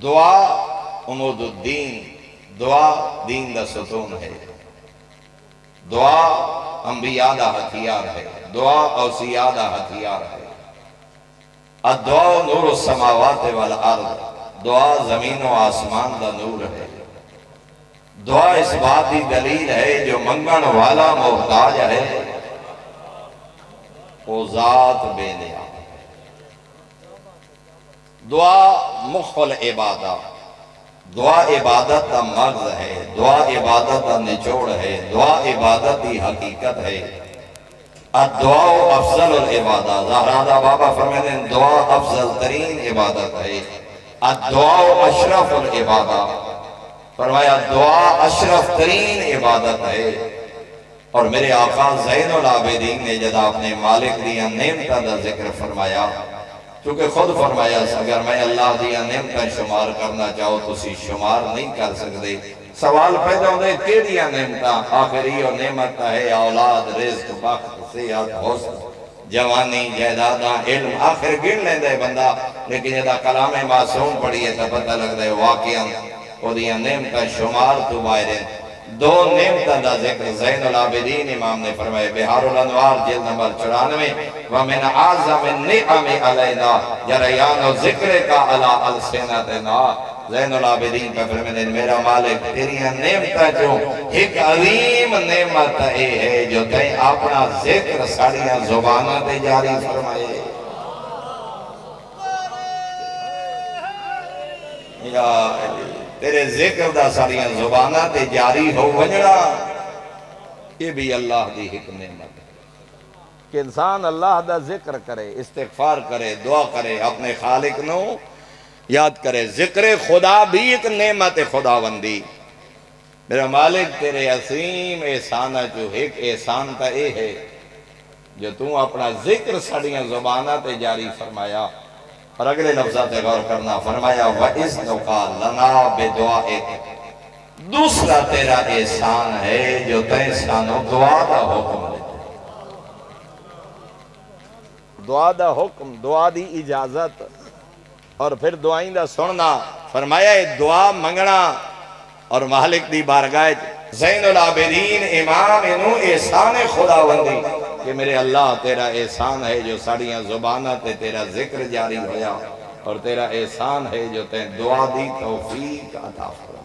دعا عمود الدین، دعا دین دا ستون ہے، دعا انبیاء دا ہتھیار ہے، دعا اوصیاء دا ہتھیار ہے۔ الدعا نور السماوات والارض، دعا زمین و آسمان دا نور ہے۔ دعا اس بات کی دلیل ہے جو منگن والا محتاج ہے وہ ذات بے نیا۔ دعا مخ العبادہ، دعا عبادت کا مغز ہے، دعا عبادت کا نچوڑ ہے، دعا عبادت کی حقیقت ہے۔ الدعا افضل العبادہ، زہرادہ بابا فرمائے ہیں دعا افضل ترین عبادت ہے۔ الدعا اشرف العبادہ، فرمایا دعا اشرف ترین عبادت ہے۔ اور میرے آقا زین العابدین نے جب اپنے مالک دیا نعمتاں دا ذکر فرمایا، چونکہ خود فرمایا اگر میں اللہ دیا نعمتاں شمار کرنا چاہو تو اسی شمار نہیں کر سکتے۔ سوال پیدا ہوتا ہے کہ دیا نعمتاں، آخری اور نعمت ہے اولاد، رزق، بخت، صحت، حسن، جوانی، جائیداداں، علم، آخر گن لیندے ہے بندہ، لیکن جب کلام معصوم پڑھی ہے تو پتہ لگتا ہے واقعاً وہ دیا نعمتاں شمار تو باہر ہیں۔ دو نعمتاں دا ذکر زین العابدین امام نے فرمائے، بحار الانوار جلد نمبر 94، وَمِنْ عَظَمِ النِّعَمِ عَلَيْنَا جَرَيَانُ ذِكْرِ کا عَلَىٰ أَلْسِنَتِنَا۔ زین العابدین کا فرمائے میرا مالک تیری نعمتاں جو ایک عظیم نعمت ہے جو تین اپنا ذکر ساڑیاں زبانہ تے جاری فرمائے۔ یا علی تیرے ذکر دا ساڑیاں زبانہ تے جاری ہو ونجڑا، یہ بھی اللہ دی ایک نعمت ہے کہ انسان اللہ دا ذکر کرے، استغفار کرے، دعا کرے، اپنے خالق نو یاد کرے۔ ذکر خدا بھی ایک نعمت خداوندی۔ میرا مالک تیرے عظیم احسانہ جو ایک احسان تا اے ہے جو تو اپنا ذکر ساڑیاں زبانہ تے جاری فرمایا۔ اور اگلے لفظات غور کرنا، فرمایا وَإِذْنُكَ لَنَا بِدُعَائِكَ، دوسرا تیرا احسان ہے جو تین سانو دعا دا حکم دیتے، دعا دا حکم، دعا دی اجازت اور پھر دعائیں دا سننا۔ فرمایا دعا منگنا اور مالک دی بارگاہ زین العابدین امام انہوں احسان خداوندی کہ میرے اللہ تیرا احسان ہے جو ساڑیاں زبانہ تے تیرا ذکر جاری ہویا، اور تیرا احسان ہے جو تین دعا دی توفیق عطا فرمایا۔